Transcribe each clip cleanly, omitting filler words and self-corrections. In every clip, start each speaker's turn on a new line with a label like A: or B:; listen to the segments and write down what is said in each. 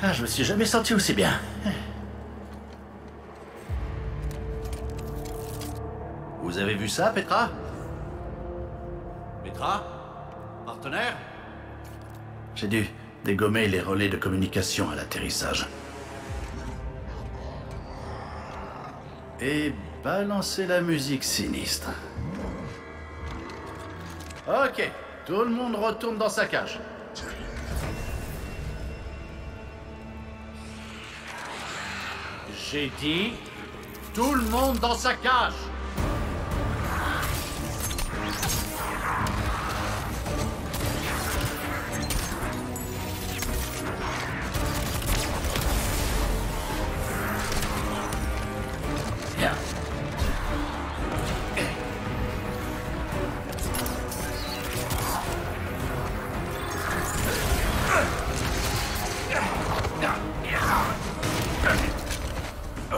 A: Ah, je me suis jamais senti aussi bien. Vous avez vu ça, Petra? Petra? Partenaire? J'ai dû dégommer les relais de communication à l'atterrissage. Et balancer la musique sinistre. Ok, tout le monde retourne dans sa cage. J'ai dit, tout le monde dans sa cage.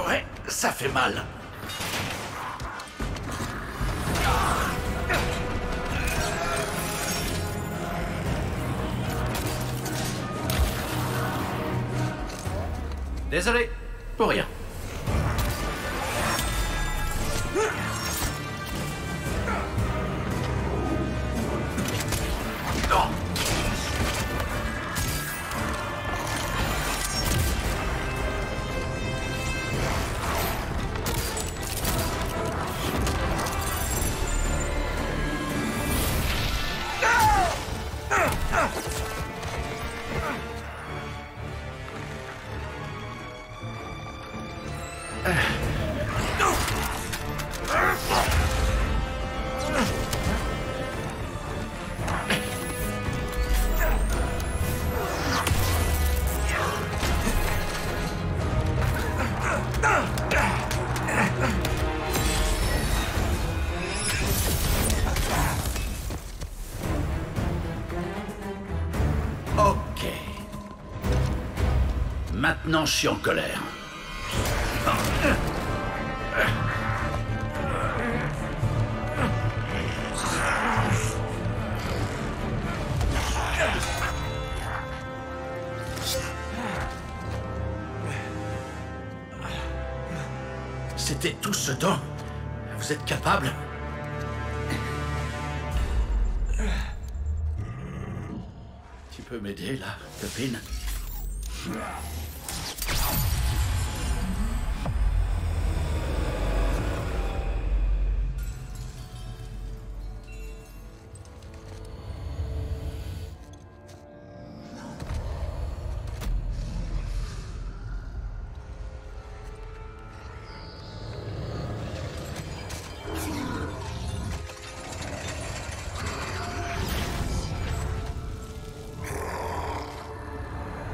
A: Ouais, ça fait mal. Désolé, pour rien. Ok. Maintenant, je suis en colère. C'était tout ce dont vous êtes capable? Tu peux m'aider, là, copine?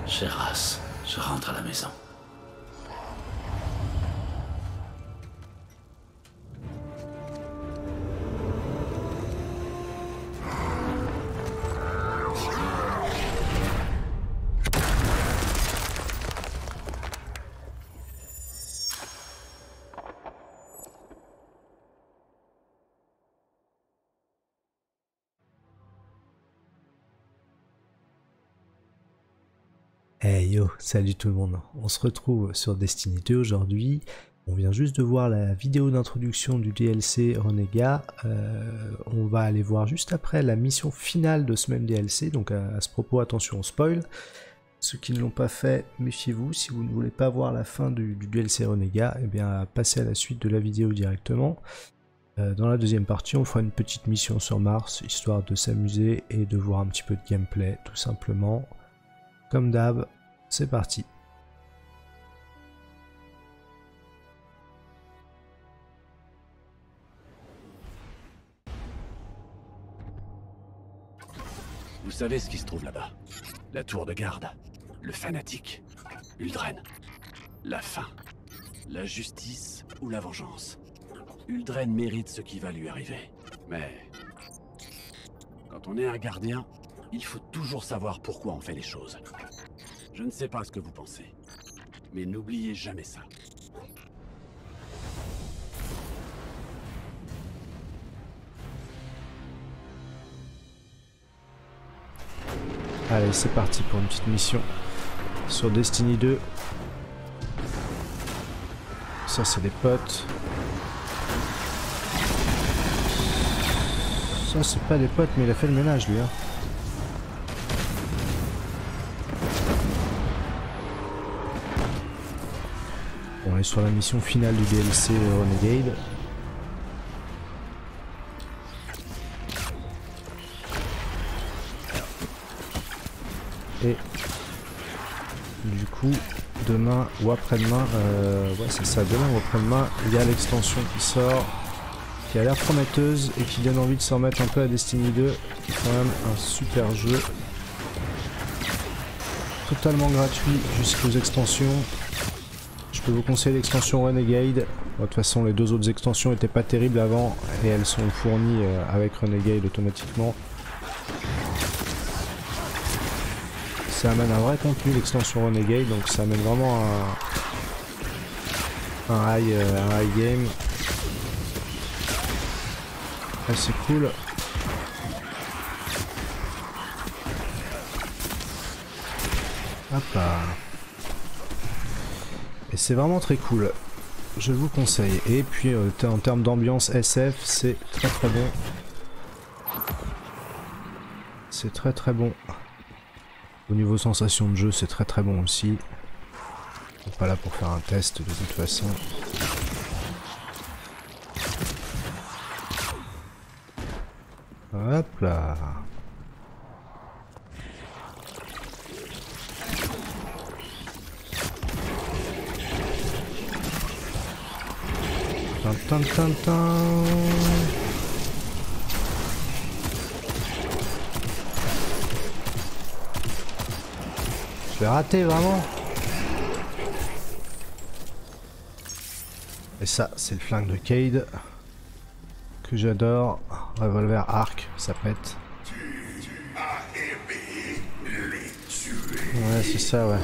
A: Chéras, je rentre à la maison.
B: Hey yo, salut tout le monde, on se retrouve sur Destiny 2 aujourd'hui. On vient juste de voir la vidéo d'introduction du DLC Renégat. On va aller voir juste après la mission finale de ce même DLC, donc à ce propos attention au spoil. Ceux qui ne l'ont pas fait, méfiez-vous, si vous ne voulez pas voir la fin du DLC Renégat, eh bien passez à la suite de la vidéo directement. Dans la deuxième partie, on fera une petite mission sur Mars, histoire de s'amuser et de voir un petit peu de gameplay, tout simplement. Comme d'hab, c'est parti.
C: Vous savez ce qui se trouve là-bas? La tour de garde, le fanatique, Uldren, la faim, la justice ou la vengeance. Uldren mérite ce qui va lui arriver. Mais quand on est un gardien, il faut toujours savoir pourquoi on fait les choses. Je ne sais pas ce que vous pensez, mais n'oubliez jamais ça.
B: Allez, c'est parti pour une petite mission sur Destiny 2. Ça, c'est des potes. Ça, c'est pas des potes, mais il a fait le ménage, lui. Hein. Bon, on est sur la mission finale du DLC Renegade. Et du coup, demain ou après-demain, ouais c'est ça, demain ou après-demain, il y a l'extension qui sort, qui a l'air prometteuse et qui donne envie de s'en remettre un peu à Destiny 2, qui est quand même un super jeu. Totalement gratuit jusqu'aux extensions. Je peux vous conseiller l'extension Renegade. Bon, de toute façon, les deux autres extensions étaient pas terribles avant et elles sont fournies avec Renegade automatiquement. Ça amène un vrai contenu l'extension Renegade, donc ça amène vraiment un high game. Ah, c'est cool. Hop là. Et c'est vraiment très cool. Je vous conseille. Et puis en termes d'ambiance SF, c'est très très bon. C'est très très bon. Au niveau sensation de jeu, c'est très très bon aussi. On n'est pas là pour faire un test de toute façon. Hop là. Tin, tin, tin. Je l'ai raté vraiment. Et ça, c'est le flingue de Cayde que j'adore. Revolver arc, ça pète. Ouais, c'est ça, ouais.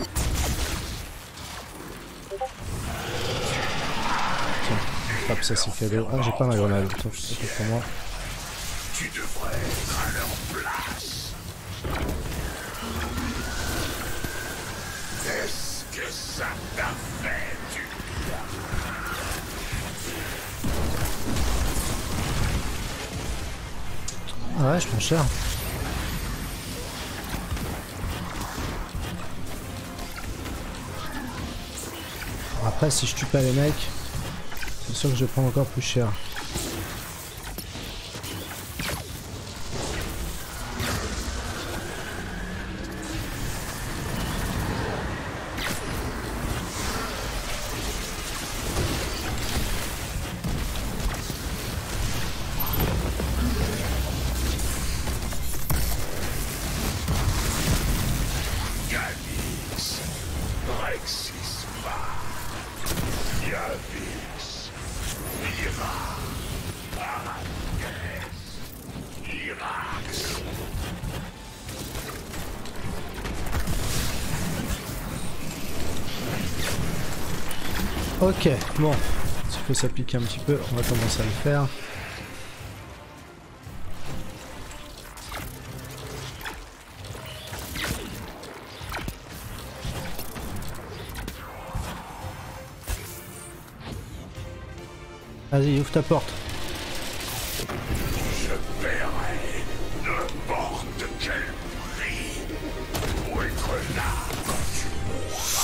B: Tiens, hop, ça c'est cadeau. Ah, j'ai pas ma grenade. Attends, c'est pour moi.
D: Tu devrais être à leur place. Est-ce que ça t'a fait du bien?
B: Ah ouais, je prends cher. Après, si je tue pas les mecs, c'est sûr que je prends encore plus cher. Ok, bon, s'il faut s'appliquer un petit peu, on va commencer à le faire. Vas-y, ouvre ta porte.
D: Je paierai n'importe quel prix pour être là quand tu mourras.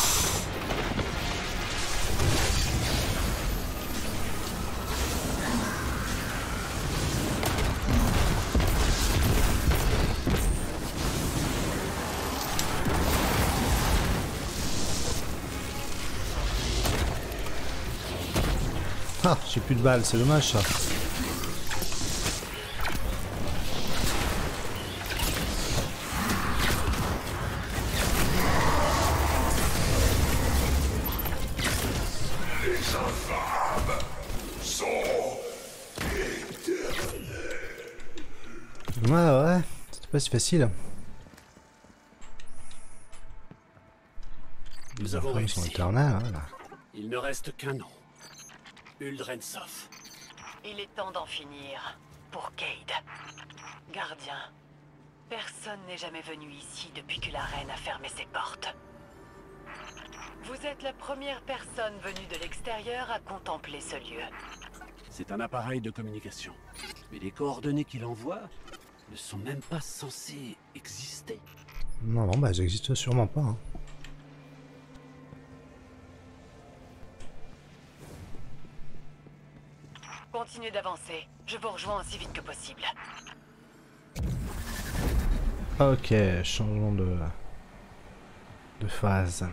B: Ah, j'ai plus de balles, c'est dommage ça.
D: Les infâmes sont éternels.
B: Ouais, c'était pas si facile.
C: Nous avons
B: Ils sont
C: réussi.
B: éternels, hein, là.
C: Il ne reste qu'un nom. Uldren
E: Il est temps d'en finir. Pour Cayde. Gardien. Personne n'est jamais venu ici depuis que la reine a fermé ses portes. Vous êtes la première personne venue de l'extérieur à contempler ce lieu.
C: C'est un appareil de communication. Mais les coordonnées qu'il envoie ne sont même pas censées exister.
B: Non, non, bah, elles existent sûrement pas. Hein.
E: Continuez d'avancer. Je vous rejoins aussi vite que possible.
B: Ok, changeons de phase.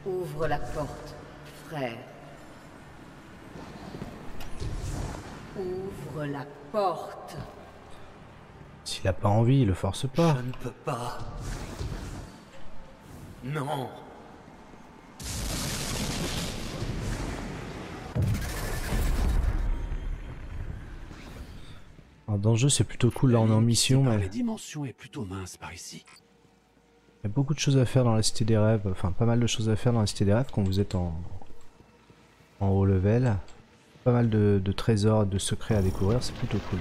F: Ouvre la porte, frère. Ouvre la porte.
B: S'il a pas envie, il le force pas.
A: Je ne peux pas. Non.
B: Alors, dans le jeu, c'est plutôt cool. Là, on est en mission, mais
C: La dimension est plutôt mince par ici.
B: il y a beaucoup de choses à faire dans la Cité des Rêves. Enfin, pas mal de choses à faire dans la Cité des Rêves quand vous êtes en haut level. Pas mal de trésors, de secrets à découvrir. C'est plutôt cool.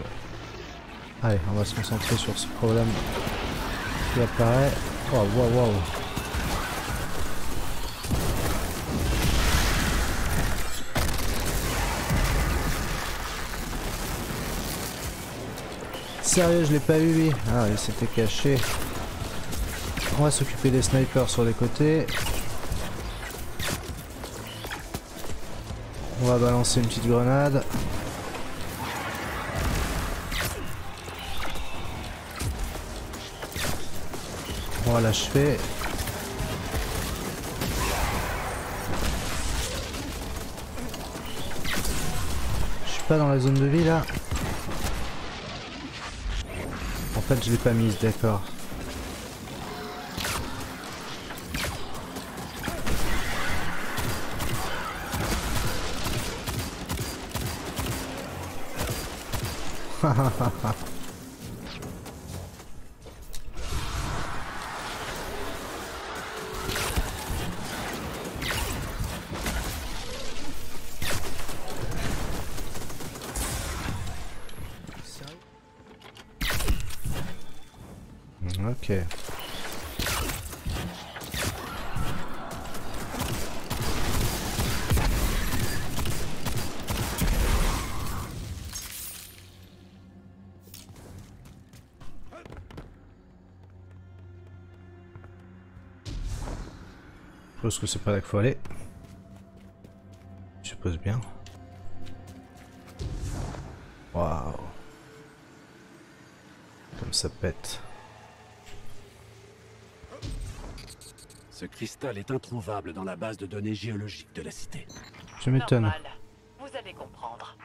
B: Allez, on va se concentrer sur ce problème qui apparaît. Oh, waouh, waouh. Sérieux, je l'ai pas eu lui. Ah, il s'était caché. On va s'occuper des snipers sur les côtés. On va balancer une petite grenade. On va l'achever. Je suis pas dans la zone de vie là. En fait, je l'ai pas mise, d'accord. Ok. Je suppose que c'est pas là qu'il faut aller. Je suppose bien. Waouh. Comme ça pète.
C: Ce cristal est introuvable dans la base de données géologiques de la cité.
B: Je m'étonne.
E: Normal. Vous allez comprendre.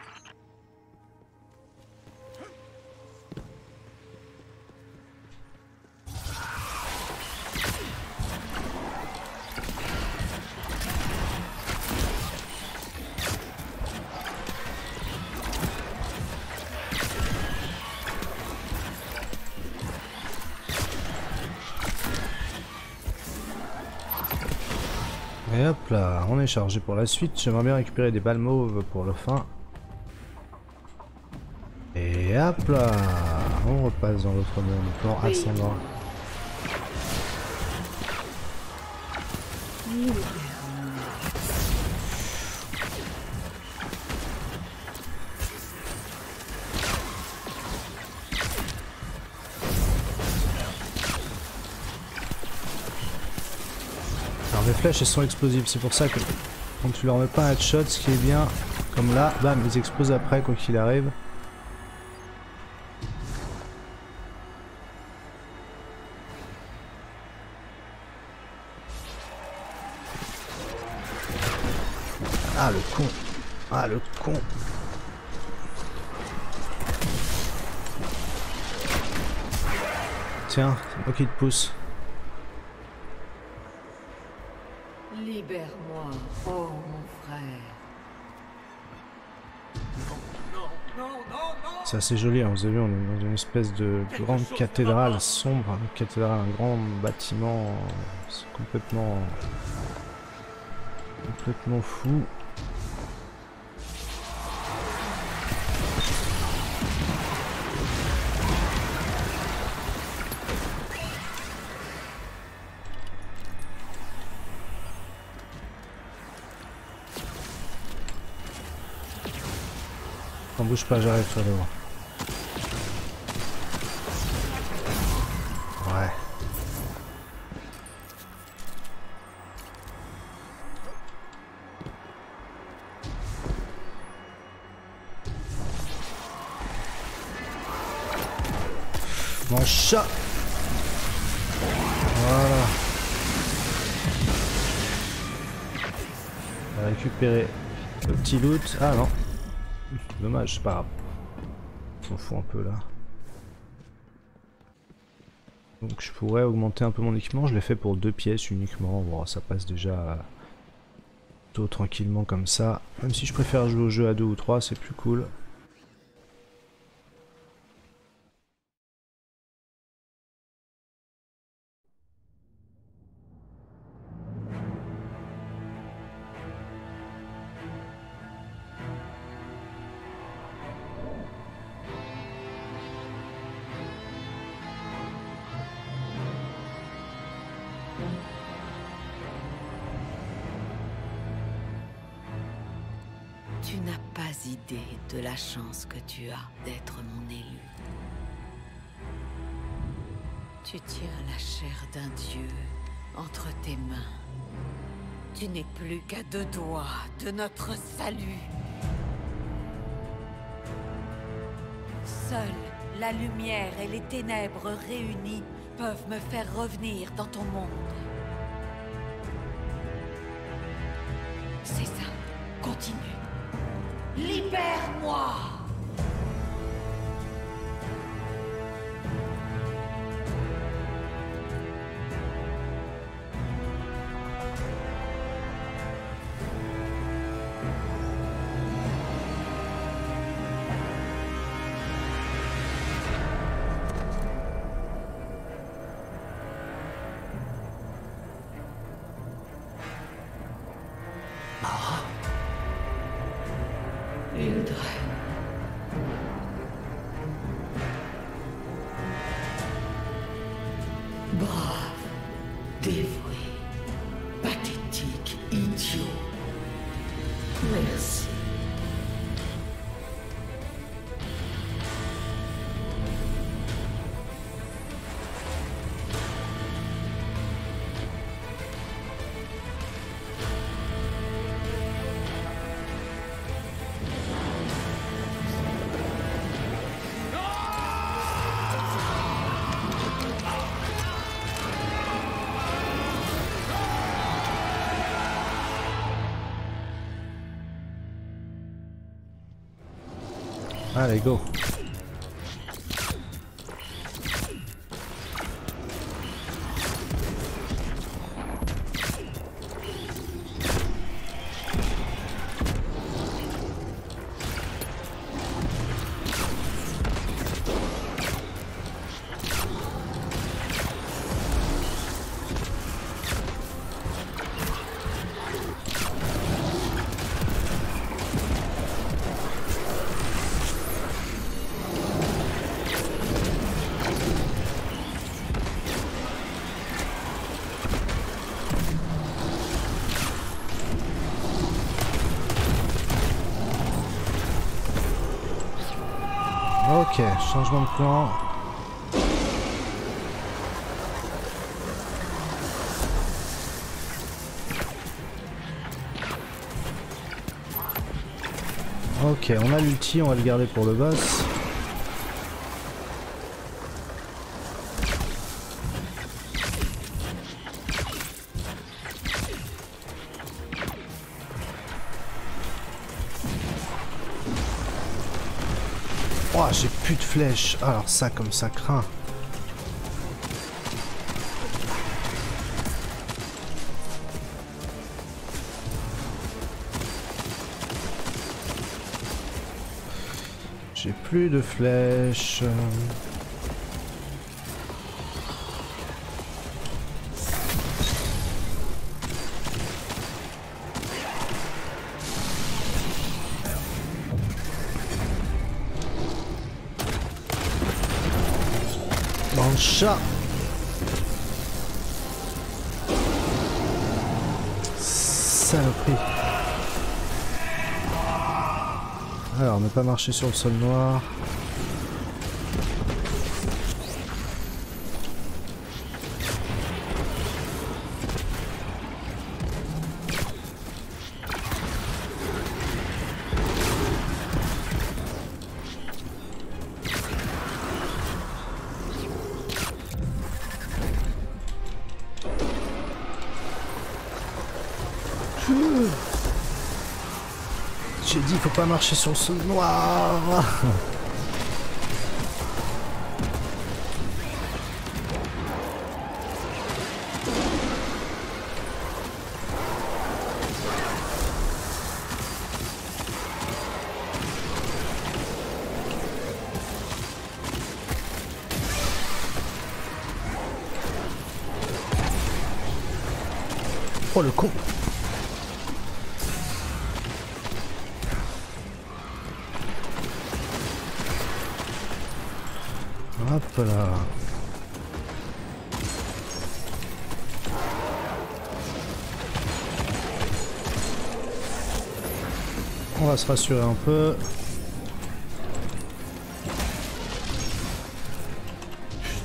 B: Et hop là, on est chargé pour la suite. J'aimerais bien récupérer des balles mauves pour le fin. Et hop là, on repasse dans l'autre monde, plan ascendant. Alors mes flèches elles sont explosives, c'est pour ça que quand tu leur mets pas un headshot, ce qui est bien, comme là, bam, ils explosent après quoi qu'il arrive. Ah le con. Ah le con. Tiens, c'est moi qui te pousse.
F: Libère-moi, oh mon frère.
B: C'est assez joli, hein. Vous avez vu, on est dans une espèce de grande cathédrale sombre, une cathédrale, un grand bâtiment, c'est complètement fou. Non, bouge pas, j'arrive sur le devant. Ouais. Mon chat. Voilà. On va récupérer le petit loot. Ah non. Dommage, c'est pas grave. On s'en fout un peu là. Donc je pourrais augmenter un peu mon équipement. Je l'ai fait pour 2 pièces uniquement. Bon, ça passe déjà plutôt tranquillement comme ça. Même si je préfère jouer au jeu à 2 ou 3, c'est plus cool.
F: Tu n'as pas idée de la chance que tu as d'être mon élu. Tu tiens la chair d'un dieu entre tes mains. Tu n'es plus qu'à 2 doigts de notre salut. Seule la lumière et les ténèbres réunies peuvent me faire revenir dans ton monde. C'est ça. Continue. Libère-moi! Uldren. Brave, dévoué, pathétique, idiot. Merci.
B: Allez, go. Ok, changement de plan. Ok, on a l'ulti, on va le garder pour le boss. Oh, j'ai plus de flèches. Alors ça, comme ça craint. J'ai plus de flèches. Dans le chat. Saloperie. Alors, ne pas marcher sur le sol noir. J'ai dit faut pas marcher sur le sol noir. Oh le con. Hop là. On va se rassurer un peu.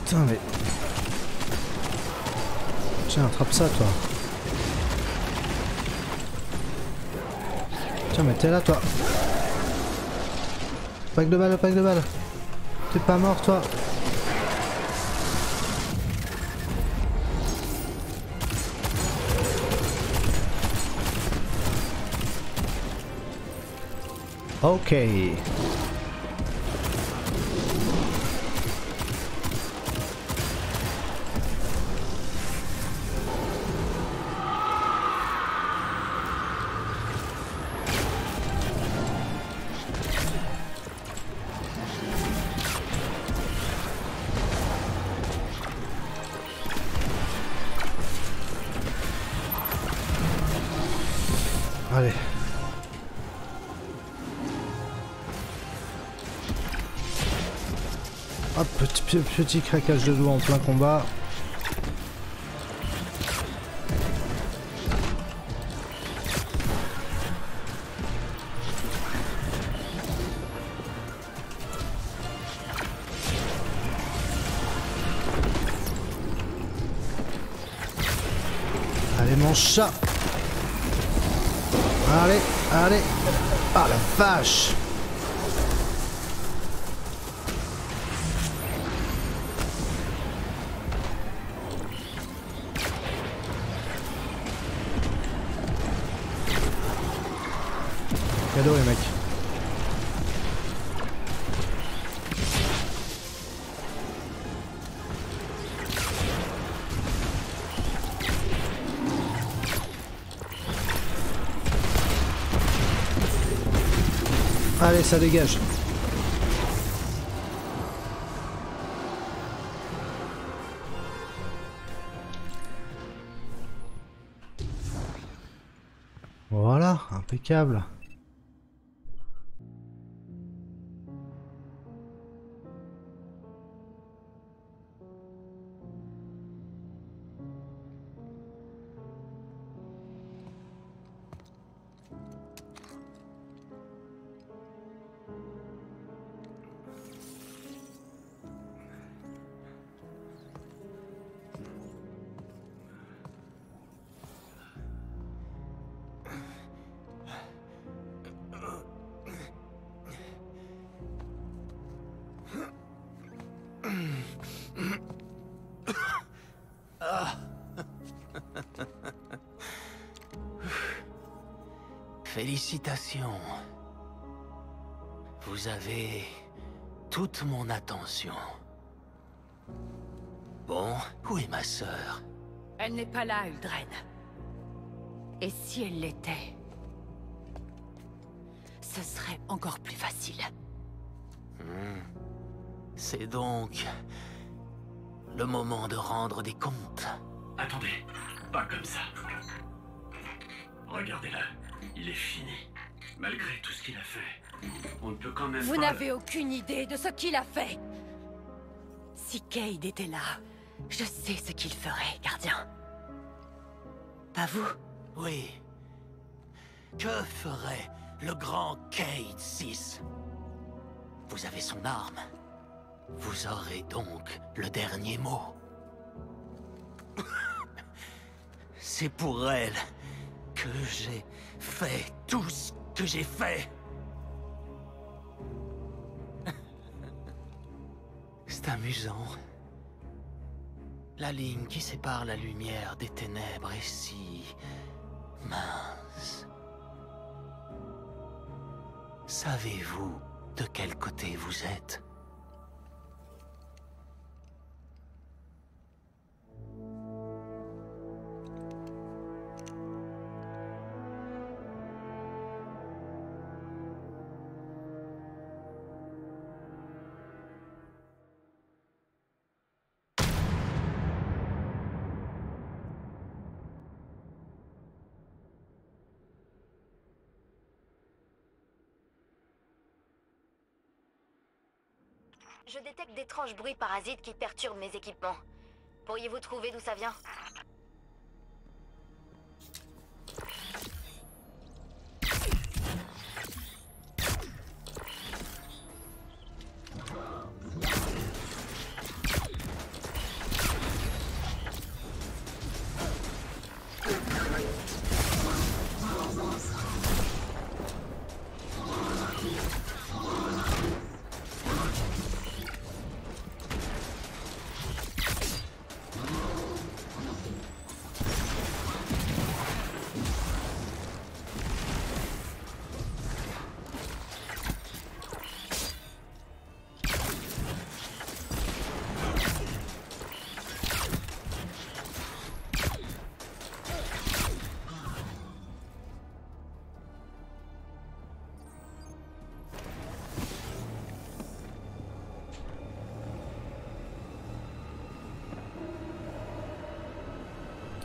B: Putain mais... Tiens, attrape ça toi. Tiens mais t'es là toi. Pack de balles, pack de balles. T'es pas mort toi. Ok. Allez. Hop, petit craquage de doigts en plein combat. Allez mon chat. Allez, allez. Ah la vache. Cadeau les mecs. Allez, ça dégage. Voilà, impeccable.
G: Félicitations. Vous avez toute mon attention. Bon, où est ma sœur?
F: Elle n'est pas là, Uldren. Et si elle l'était, ce serait encore plus facile.
G: C'est donc le moment de rendre des comptes.
C: Attendez, pas comme ça. Regardez-le, il est fini. Malgré tout ce qu'il a fait, on ne peut quand même
F: Vous
C: pas...
F: n'avez aucune idée de ce qu'il a fait. Si Cayde était là, je sais ce qu'il ferait, gardien. Pas vous?
G: Oui. Que ferait le grand Cayde VI. Vous avez son arme. Vous aurez donc le dernier mot. C'est pour elle que j'ai fait tout ce que j'ai fait. C'est amusant. La ligne qui sépare la lumière des ténèbres est si mince. Savez-vous de quel côté vous êtes?
H: Je détecte d'étranges bruits parasites qui perturbent mes équipements. Pourriez-vous trouver d'où ça vient?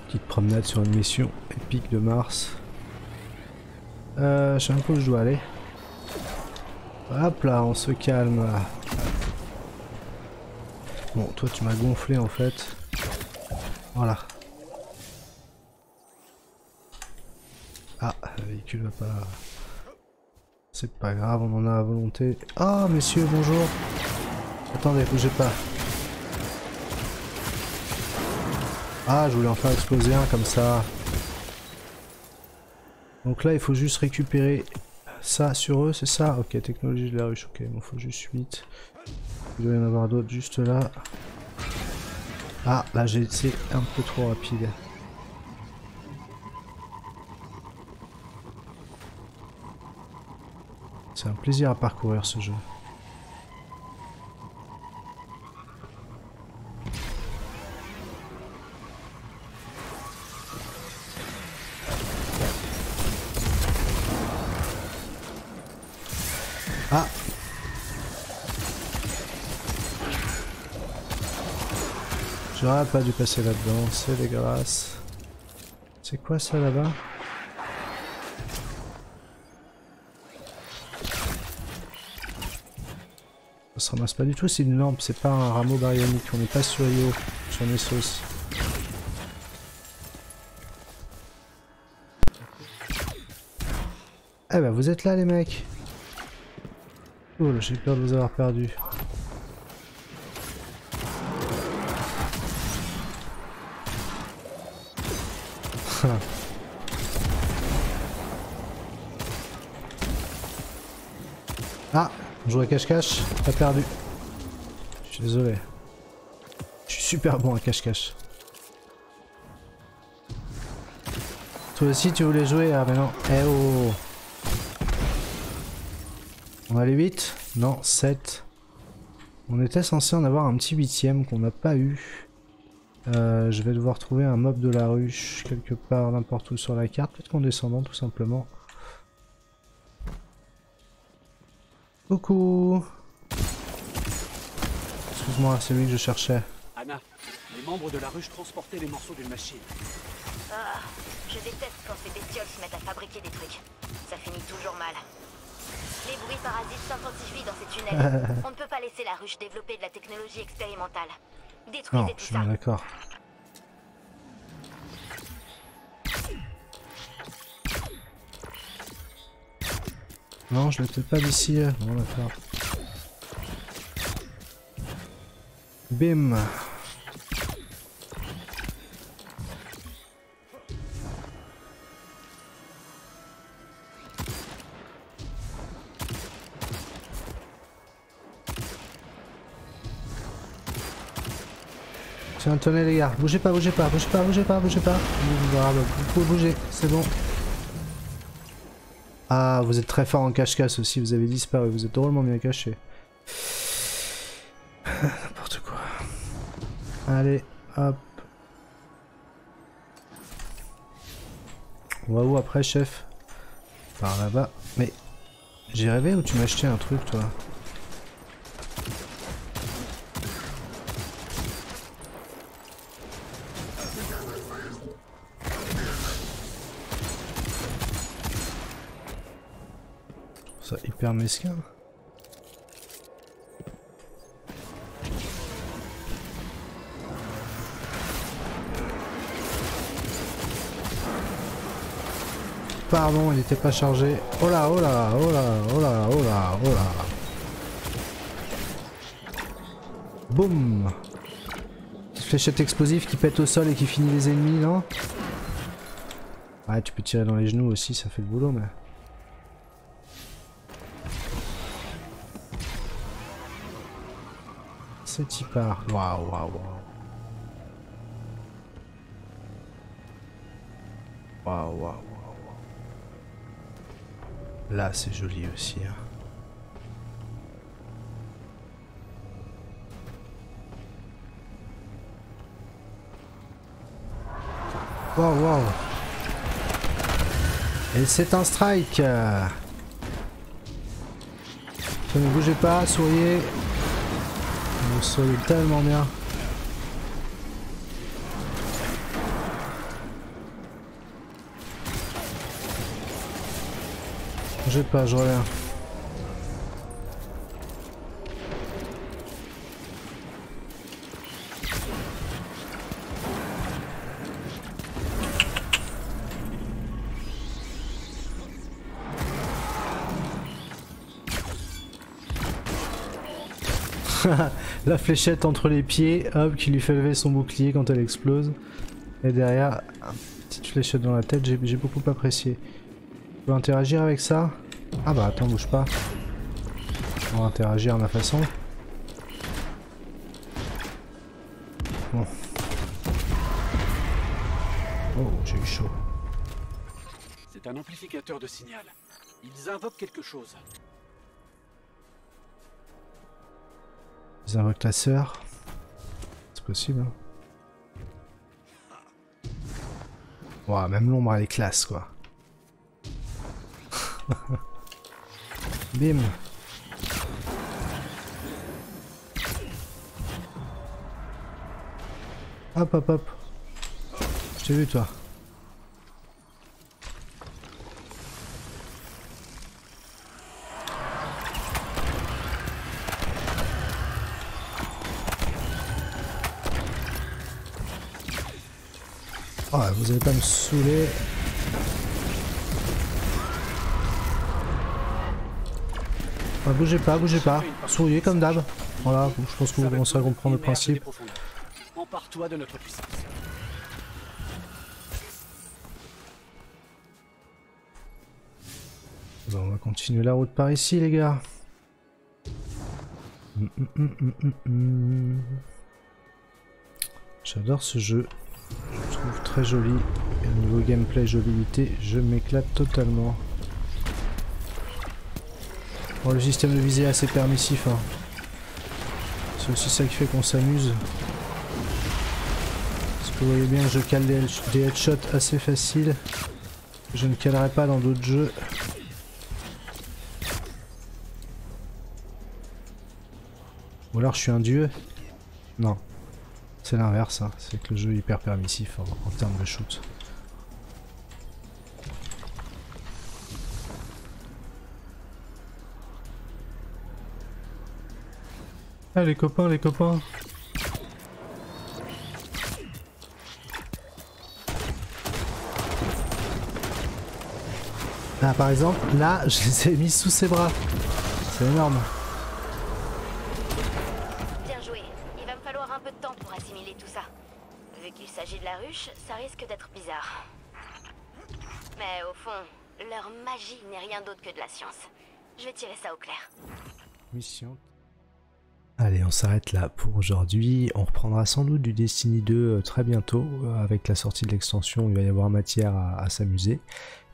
B: Petite promenade sur une mission épique de Mars. Je sais un peu où je dois aller. Hop là, on se calme. Bon, toi tu m'as gonflé en fait. Voilà. Ah, le véhicule va pas... C'est pas grave, on en a à volonté. Ah, messieurs, bonjour. Attendez, bougez pas. Ah, je voulais en faire exploser un comme ça. Donc là, il faut juste récupérer ça sur eux, c'est ça? Ok, technologie de la ruche, ok, il m'en faut juste 8. Il doit y en avoir d'autres juste là. Ah, là j'ai été un peu trop rapide. C'est un plaisir à parcourir ce jeu. Ah! J'aurais pas dû passer là-dedans, c'est dégueulasse. C'est quoi ça là-bas? Ça se ramasse pas du tout, c'est une lampe, c'est pas un rameau baryonique, on n'est pas sur Io, sur Nessos. Eh ben vous êtes là les mecs! Cool, j'ai peur de vous avoir perdu. Ah, on joue à cache-cache, t'as perdu. Je suis désolé. Je suis super bon à cache-cache. Toi aussi tu voulais jouer? Ah mais non. Eh oh. On a les 8? Non, 7. On était censé en avoir un petit 8ème qu'on n'a pas eu. Je vais devoir trouver un mob de la ruche quelque part, n'importe où sur la carte. Peut-être qu'en descendant tout simplement. Coucou. Excuse-moi, c'est lui que je cherchais.
C: Anna, les membres de la ruche transportaient les morceaux d'une machine.
H: Ah, je déteste quand ces bestioles se mettent à fabriquer des trucs. Ça finit toujours mal. Les bruits parasites s'intensifient dans ces tunnels. On ne peut pas laisser la ruche développer de la technologie expérimentale. Détruisez
B: Non,
H: tout
B: je suis
H: ça.
B: bien d'accord. Non, je l'ai peut-être pas d'ici. Bon, d'accord. Bim. Tiens, tenez les gars, bougez pas, bougez pas, bougez pas, bougez pas, bougez pas. Vous pouvez bouger, c'est bon. Ah, vous êtes très fort en cache-cache aussi, vous avez disparu, vous êtes drôlement bien caché. N'importe quoi. Allez, hop. On va où après, chef? Par là-bas. Mais j'ai rêvé ou tu m'as acheté un truc, toi? Ça hyper mesquin. Pardon, il n'était pas chargé. Oh là, oh là, oh là, oh là, oh là, oh là. Boum. Fléchette explosive qui pète au sol et qui finit les ennemis, non? Ouais, tu peux tirer dans les genoux aussi, ça fait le boulot, mais... C'est y part. Waouh, waouh, waouh. Waouh, waouh, waouh. Là, c'est joli aussi. Hein. Waouh, waouh. Et c'est un strike. Ne bougez pas, souriez. Vous souriez tellement bien. Bougez pas, je reviens. La fléchette entre les pieds, hop, qui lui fait lever son bouclier quand elle explose. Et derrière, une petite fléchette dans la tête, j'ai beaucoup apprécié. Je peux interagir avec ça? Ah bah attends, bouge pas. On va interagir à ma façon. Bon. Oh, j'ai eu chaud.
C: C'est un amplificateur de signal. Ils invoquent quelque chose.
B: Ils invoquent la sœur. C'est possible, hein. Ouah, même l'ombre elle est classe quoi. Bim. Hop hop hop. Je t'ai vu toi. Oh, vous allez pas me saouler. Ah, bougez pas, souriez comme d'hab. Voilà, je pense que vous commencerez à comprendre le principe.
C: Empare-toi de notre puissance.
B: Bon, on va continuer la route par ici les gars. J'adore ce jeu. Je le trouve très joli. Et au niveau gameplay, jouabilité, je m'éclate totalement. Bon, le système de visée est assez permissif. Hein. C'est aussi ça qui fait qu'on s'amuse. Parce que vous voyez bien que je cale des headshots assez faciles. Je ne calerai pas dans d'autres jeux. Ou alors je suis un dieu? Non. C'est l'inverse, hein. C'est que le jeu est hyper permissif en termes de shoot. Ah les copains, les copains. Ah, par exemple, là, je les ai mis sous ses bras. C'est énorme.
H: Bien joué. Il va me falloir un peu de temps pour assimiler tout ça. Vu qu'il s'agit de la ruche, ça risque d'être bizarre. Mais au fond, leur magie n'est rien d'autre que de la science. Je vais tirer ça au clair.
B: Mission. Allez, on s'arrête là pour aujourd'hui. On reprendra sans doute du Destiny 2 très bientôt. Avec la sortie de l'extension, il va y avoir matière à s'amuser.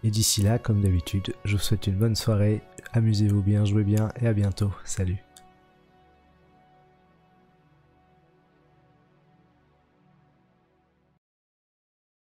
B: Et d'ici là, comme d'habitude, je vous souhaite une bonne soirée. Amusez-vous bien, jouez bien et à bientôt. Salut.